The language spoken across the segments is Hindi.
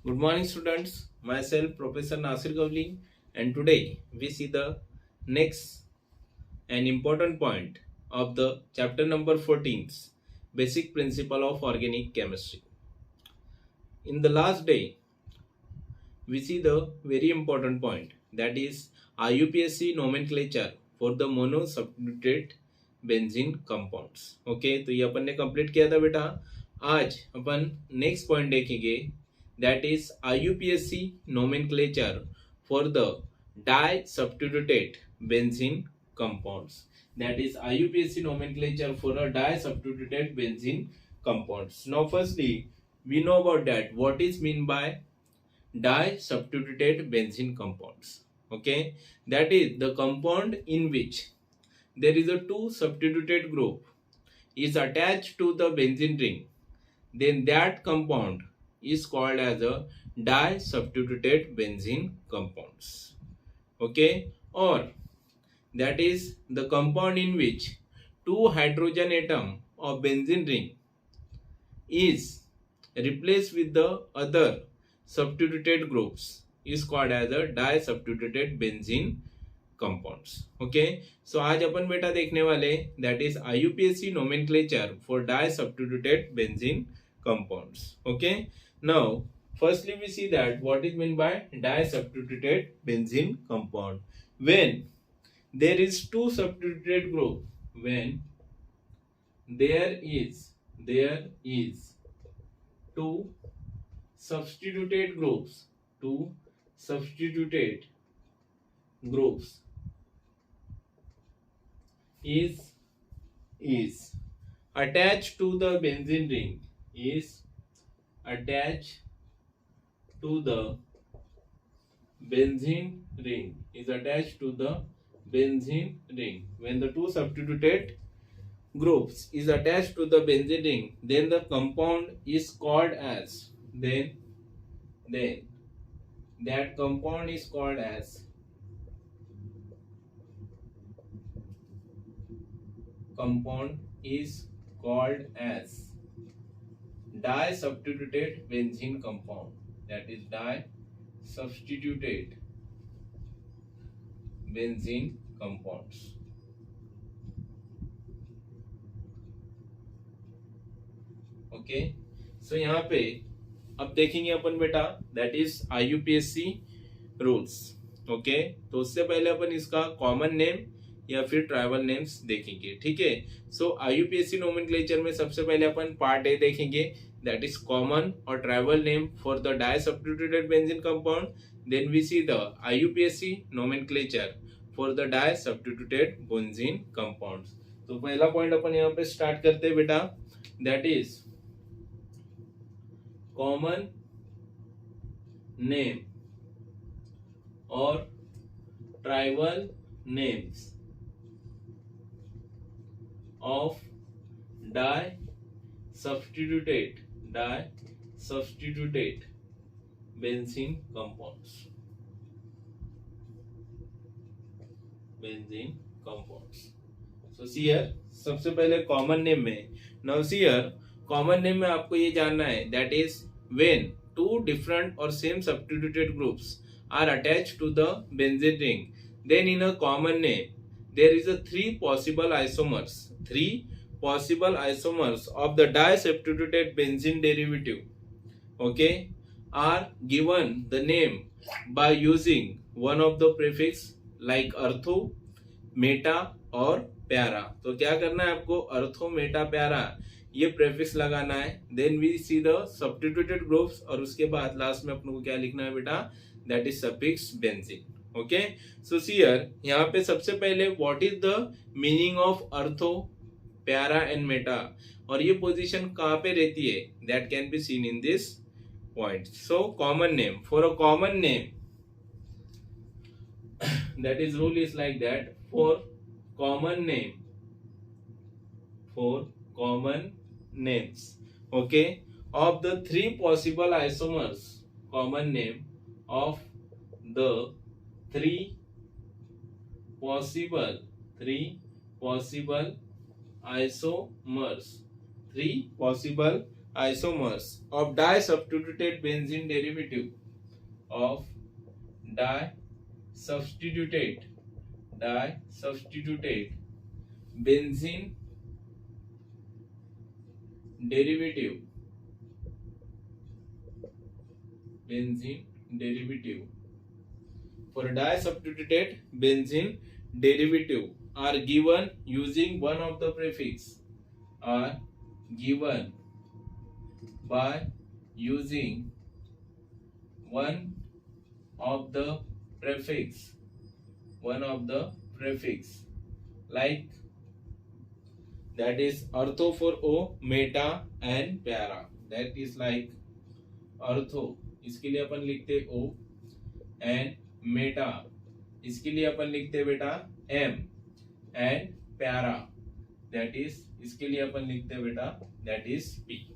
Good morning, students. Myself, Professor Nasir Gavli, and today we see the next and important point of the chapter number 14, Basic Principle of Organic Chemistry. In the last day, we see the very important point, that is IUPAC nomenclature for the monosubstituted benzene compounds. Okay, तो ये अपन ने कंप्लीट किया था बेटा. आज अपन नेक्स्ट पॉइंट देखेंगे, that is IUPAC nomenclature for the disubstituted benzene compounds. That is IUPAC nomenclature for a disubstituted benzene compounds. Now firstly, we know about that what is mean by disubstituted benzene compounds. Okay, that is the compound in which there is a two substituted group is attached to the benzene ring, then that compound is called as a disubstituted benzene compounds. Okay, or that is the compound in which two hydrogen atom of benzene ring is replaced with the other substituted groups is called as a disubstituted benzene compounds. Okay, so आज अपन बेटा देखने वाले that is IUPAC nomenclature for disubstituted benzene compounds. Okay, now firstly we see that what is meant by disubstituted benzene compound. When there is two substituted group, when there is two substituted groups is attached to the benzene ring, is attached to the benzene ring, is attached to the benzene ring. When the two substituted groups is attached to the benzene ring, then the compound is called as, then that compound is called as disubstituted benzene compound. That is disubstituted benzene compounds. Okay, so यहाँ पे अब देखेंगे अपन बेटा that is IUPAC rules. Okay, तो उससे पहले अपन इसका कॉमन नेम या फिर ट्राइबल नेम्स देखेंगे. ठीक है, सो IUPAC नोमेनक्लेचर में सबसे पहले अपन पार्ट ए देखेंगे, दैट इज कॉमन और trivial name for the disubstituted benzene compound. Then we see the IUPAC nomenclature for the disubstituted benzene compounds. तो पहला पॉइंट अपन यहाँ पे स्टार्ट करते हैं बेटा, दैट इज कॉमन नेम और trivial names of disubstituted benzene compounds. So see here, सबसे पहले कॉमन नेम में, now see here common name में आपको ये जानना है that is when two different और same substituted groups are attached to the benzene ring, then in a common name there is a three possible isomers of the disubstituted benzene derivative, okay, are given the name by using one of the prefix like अर्थो, मेटा और प्यारा. तो क्या करना है आपको, अर्थो, मेटा, प्यारा ये प्रेफिक्स लगाना है. Then we see the substituted groups और उसके बाद लास्ट में अपने को क्या लिखना है बेटा, that is suffix benzene. Okay, so see here यहाँ पे सबसे पहले what is the meaning of अर्थो, प्यारा एंड मेटा, और ये पोजीशन कहाँ पे रहती है, that can be seen in this point. So common name, for a common name that is rule is like that, for common names, okay, of the three possible isomers, common name of the three possible isomers isomers of disubstituted benzene derivative of disubstituted benzene derivative for disubstituted benzene derivative are given using one of the prefix are given by using one of the prefix like that is ortho for O, meta and para. That is like ortho इसके लिए अपन लिखते O and meta इसके लिए अपन लिखते बेटा M and para that is इसके लिए अपन लिखते बेटा that is P.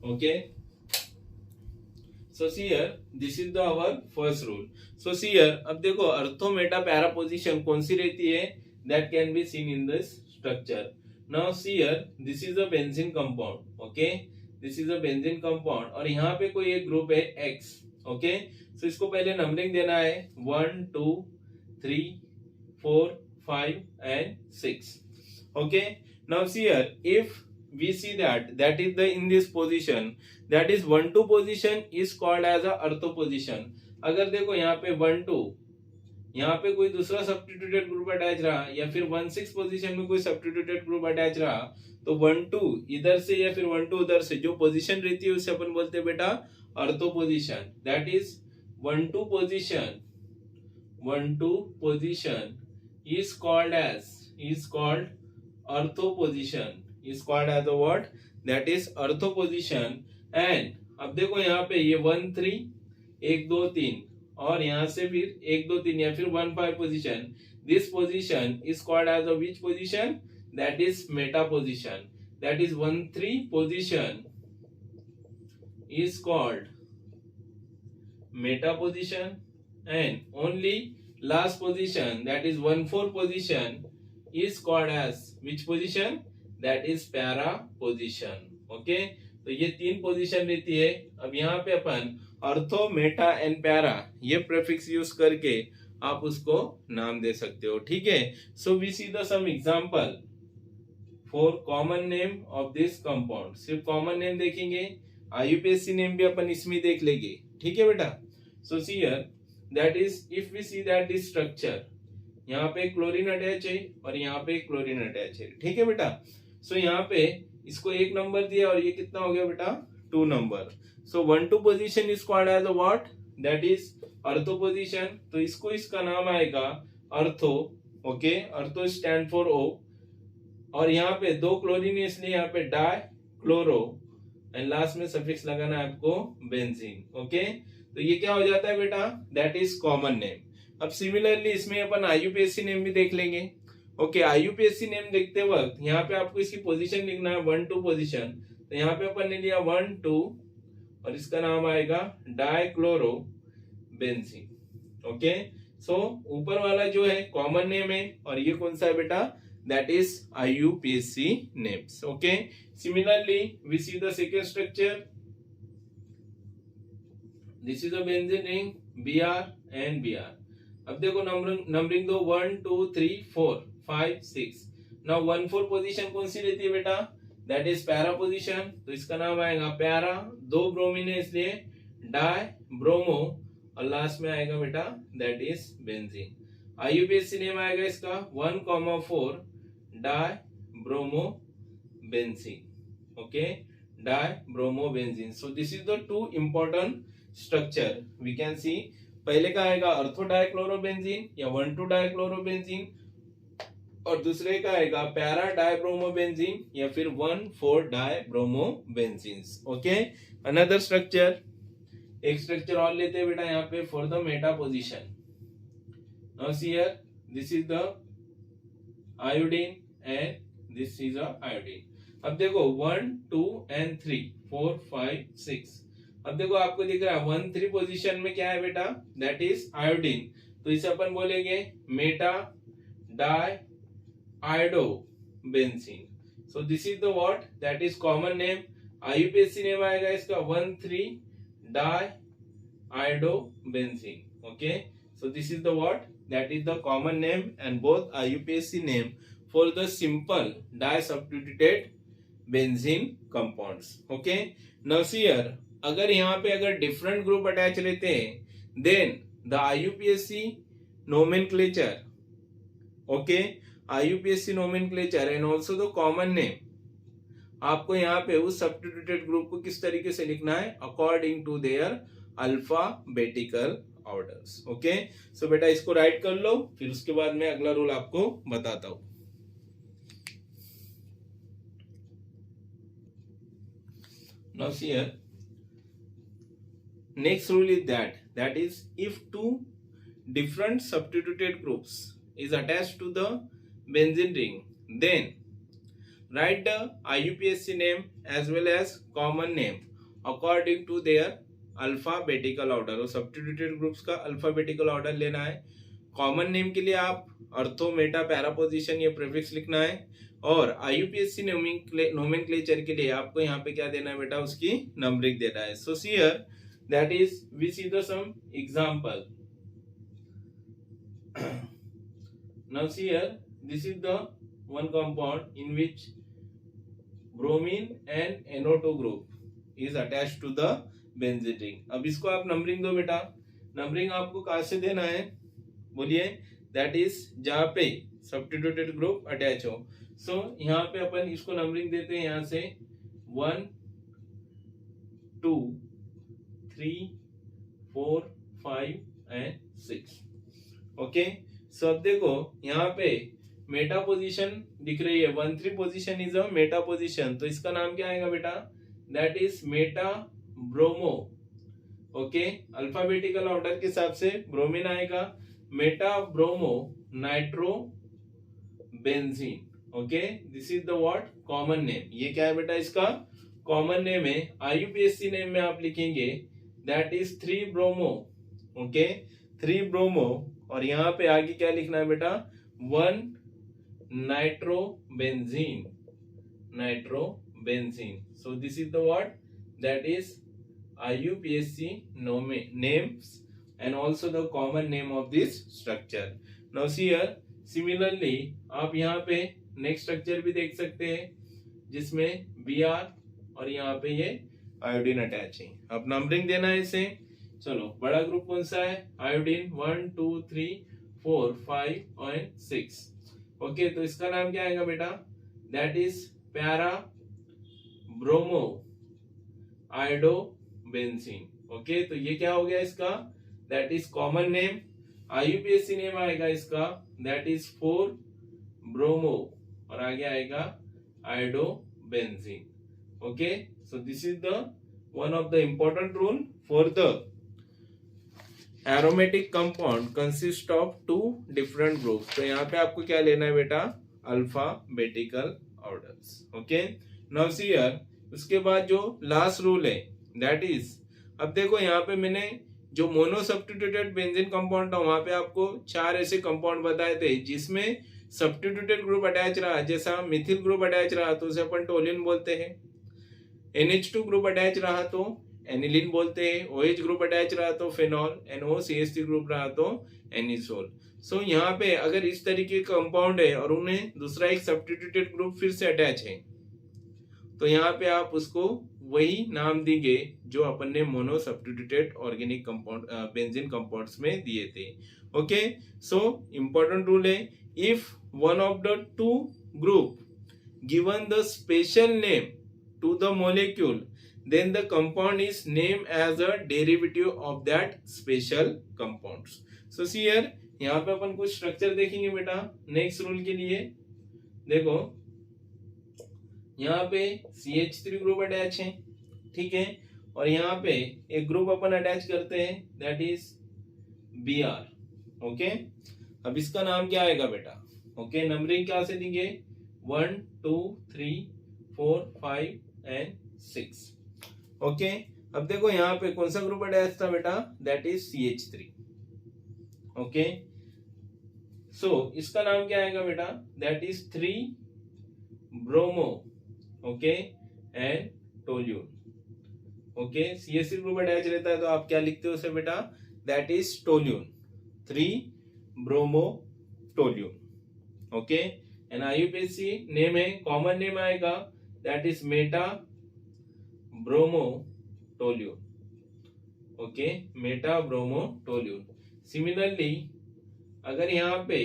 Okay, so see here this is the our first rule. So see here अब देखो अर्थो मेटा पैरा पोजीशन कौन सी रहती है that can be seen in this structure. Now see here this is a benzene compound. Okay, this is a benzene compound और यहाँ पे कोई एक ग्रुप है X. Okay, so इसको पहले नंबरिंग देना है 1 2 3 4 5 and 6. Okay, now see here if we see that is the in this position that is 1 2 position is called as a ortho position. अगर देखो यहाँ पे 1 2 यहाँ पे कोई दूसरा सब्स्टिट्यूटेड ग्रुप अटैच रहा या फिर 1 6 पोजीशन में कोई सब्स्टिट्यूटेड ग्रुप अटैच रहा तो 1 2 इधर से या फिर 1 2 उधर से जो पोजीशन रहती है उसे अपन बोलते हैं बेटा ortho position. That is 1 2 position is called ortho position is called as a what that is ortho position. and अब देखो यहाँ पे ये 1 3 1 2 3 और यहाँ से फिर 1 2 3 या फिर 1 5 position. This position is called as a which position? That is meta position. That is 1 3 position is called meta position and only last position that is 1 4 position is called as which position? That is para position. Okay, तो ये तीन पोजीशन रहती है. अब यहाँ पे अपन ऑर्थो मेटा एंड पैरा ये प्रीफिक्स यूज करके आप उसको नाम दे सकते हो. ठीक है, so we see the some example for common name of this compound. सिर्फ कॉमन नेम देखेंगे, आईयूपीएससी नेम भी अपन इसमें देख लेंगे. ठीक है बेटा, so see here that is if we see that this structure यहाँ पे क्लोरीन अटैच है और यहाँ पे क्लोरीन अटैच है. ठीक है बेटा, सो यहाँ पे इसको 1 नंबर दिया और ये कितना हो गया बेटा 2 number. So 1 2 position is called as a what that is ortho position. तो इसको इसका नाम आएगा ortho. Okay, ortho stand for O और यहाँ पे 2 क्लोरीन है इसलिए यहाँ पे डाई क्लोरो एंड लास्ट में सफिक्स लगाना है आपको बेंजीन. ओके, तो ये क्या हो जाता है बेटा दैट इज कॉमन नेम. अब सिमिलरली इसमें अपन आईयूपीएससी नेम भी देख लेंगे. ओके, आईयूपीएससी नेम देखते वक्त यहाँ पे आपको इसकी पोजीशन लिखना है 1 2 पोजीशन. तो यहाँ पे अपन ने लिया 1 2 और इसका नाम आएगा डाइक्लोरो बेंजीन. ओके, सो ऊपर वाला जो है कॉमन नेम है और ये कौन सा है बेटा that is IUPAC names. Okay, similarly we see the second structure. This is a benzene ring Br and Br. अब देखो नंबरिंग दो 1 2 3 4 5 6. नाउ 1 4 पोजीशन कौन सी रहती है बेटा दैट इज पैरा पोजीशन. तो इसका नाम आएगा पैरा. 2 ब्रोमीन है इसलिए डाई ब्रोमो और लास्ट में आएगा बेटा that is benzene. IUPAC name आएगा इसका 1,4 dibromo benzene. Okay, dibromo benzene. So this is the 2 important structure we can see. पहले का आएगा ऑर्थो डाइक्लोरोबेंजीन या 1 2 डाइक्लोरोबेंजीन और दूसरे का आएगा पैरा डाइब्रोमोबेंजीन या फिर 1 4 डाइब्रोमोबेंजीन. ओके, अनदर स्ट्रक्चर, एक स्ट्रक्चर और लेते हैं बेटा यहाँ पे for the Meta position. Now see here this is the iodine and this is a iodine. अब देखो 1 2 and 3 4 5 6. अब देखो आपको दिख रहा है 1 3 पोजीशन में क्या है बेटा दैट इज आयोडीन. तो इसे अपन बोलेंगे meta diiodo benzene. So this is the what that is common name. IUPAC name आएगा इसका 1,3 di iodobenzene. Okay, so this is the what, that is the common name and both IUPAC name for the simple disubstituted benzene compounds. Okay, now see here, अगर यहाँ पे अगर different group attach रहते हैं then the IUPAC nomenclature, okay, IUPAC nomenclature and also the common name, आपको यहाँ पे उस सब्स्टिट्यूटेड ग्रुप को किस तरीके से लिखना है, according to their alphabetical orders. Okay, so बेटा इसको राइट कर लो, फिर उसके बाद मैं अगला रूल आपको बताता हूं. Now see here, next rule is that is if two different substituted groups is attached to the benzene ring, then write the IUPAC name as well as common name according to their alphabetical order. और substituted groups का alphabetical order लेना है. common name के लिए आप अर्थो, मेटा, पैरापोजिशन या प्रीफिक्स लिखना है, और IUPAC nomenclature के लिए आपको यहाँ पे क्या देना है बेटा, उसकी नंबरिंग देना है. So see here, that is we see the some example. Now see here, this is the one compound in which bromine and NO2 group is attached to the benzene ring. अब इसको आप नंबरिंग दो बेटा. नंबरिंग आपको कहाँ से देना है, बोलिए, दैट इज जहाँ पे सब्स्टिट्यूटेड ग्रुप अटैच हो. सो यहाँ पे अपन इसको नंबरिंग देते हैं यहाँ से 1, 2, 3, 4, 5 and 6. ओके, सो अब देखो यहाँ पे मेटा पोजीशन दिख रही है, 1,3 position is a Meta position, तो इसका नाम क्या आएगा बेटा, that is Meta bromo. Okay, alphabetical order के हिसाब से ब्रोमीन आएगा, Meta bromo nitro benzene. Okay, this is the what, common name. ये क्या है बेटा, इसका कॉमन नेम है. IUPAC नेम में आप लिखेंगे that is 3 bromo. Okay, 3 bromo, और यहाँ पे आगे क्या लिखना है बेटा, 1 nitrobenzene. So this is the what, that is IUPAC names and also the common name of this structure. Now see here, similarly आप यहाँ पे नेक्स्ट स्ट्रक्चर भी देख सकते हैं जिसमें Br और यहाँ पे ये आयोडीन अटैच है. अब नंबरिंग देना है इसे. चलो, बड़ा ग्रुप कौन सा है, आयोडीन, 1, 2, 3, 4, 5 और 6. ओके, तो इसका नाम क्या आएगा बेटा, that is para bromo iodobenzene. Okay, तो ये क्या हो गया इसका, that is common name. IUPAC name आएगा इसका, दैट इज 4 ब्रोमो, और आगे आएगा iodobenzene. Okay, so this is the one of the important rule for the aromatic compound consist of 2 different groups. तो यहाँ पे आपको क्या लेना है बेटा, alphabetical orders. Okay, now see here, उसके बाद जो लास्ट रूल है that is, अब देखो यहाँ पे मैंने जो मोनो सब्स्टिट्यूटेड बेंजीन कंपाउंड था वहां पे आपको 4 ऐसे कंपाउंड बताए थे जिसमें सब्स्टिट्यूटेड ग्रुप अटैच रहा. जैसा मिथिल ग्रुप अटैच रहा तो उसे अपन टोलिन बोलते हैं, NH2 ग्रुप अटैच रहा तो एनिलीन बोलते हैं, OH ग्रुप अटैच रहा तो फेनॉल, NOCH3 ग्रुप रहा तो एनिसोल. सो यहाँ पे अगर इस तरीके का कंपाउंड है और उन्हें दूसरा एक सब्स्टिट्यूटेड ग्रुप फिर से अटैच है तो यहाँ पे आप उसको वही नाम देंगे जो अपन ने mono substituted organic compound benzene compounds में दिए थे. ओके, सो इंपॉर्टेंट रूल है, if one of the 2 group given the special name to the molecule, then the compound is named as a derivative of that special compounds. So see here, यहाँ पे अपन कुछ स्ट्रक्चर देखेंगे बेटा नेक्स्ट रूल के लिए. देखो यहाँ पे CH3 ग्रुप अटैच है, ठीक है, और यहाँ पे एक ग्रुप अपन अटैच करते हैं दैट इज Br. ओके, अब इसका नाम क्या आएगा बेटा, ओके, नंबरिंग क्या से देंगे, 1, 2, 3, 4, 5 and 6. ओके, अब देखो यहाँ पे कौन सा ग्रुप अटैच था बेटा, दैट इज CH3. ओके, सो इसका नाम क्या आएगा बेटा, that is 3 bromo. Okay, and toluene. Okay, CH3 group attach रहता है तो आप क्या लिखते हो उसे बेटा, that is toluene, 3 bromo toluene. Okay, and IUPAC name है, कॉमन नेम आएगा that is Meta bromo toluene. Okay, Meta bromo toluene. Similarly अगर यहाँ पे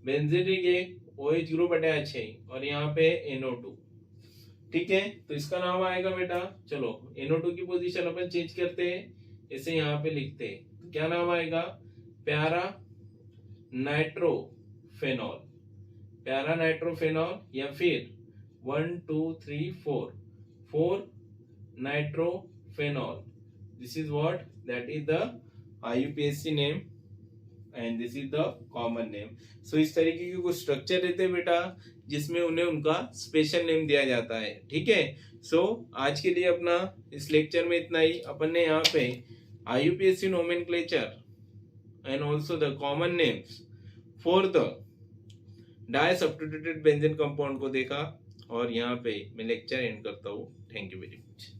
बेंजीन रिंग है, OH ग्रुप अटैच है और यहाँ पे NO2, ठीक है, तो इसका नाम आएगा बेटा, चलो NO2 की पोजीशन अपन चेंज करते हैं, इसे यहाँ पे लिखते हैं, तो क्या नाम आएगा, प्यारा नाइट्रोफेनॉल, प्यारा नाइट्रोफेनॉल, या फिर 1 2 3 4 nitrophenol. This is what, that is the IUPAC name and this is the common name. So इस तरीके के कुछ स्ट्रक्चर रहते हैं बेटा जिसमें उन्हें उनका स्पेशल नेम दिया जाता है, ठीक है। सो आज के लिए अपना इस लेक्चर में इतना ही। अपन ने यहाँ पे IUPAC nomenclature and also the common names for the disubstituted benzene compound को देखा, और यहाँ पे मैं लेक्चर एंड करता हूँ। Thank you very much.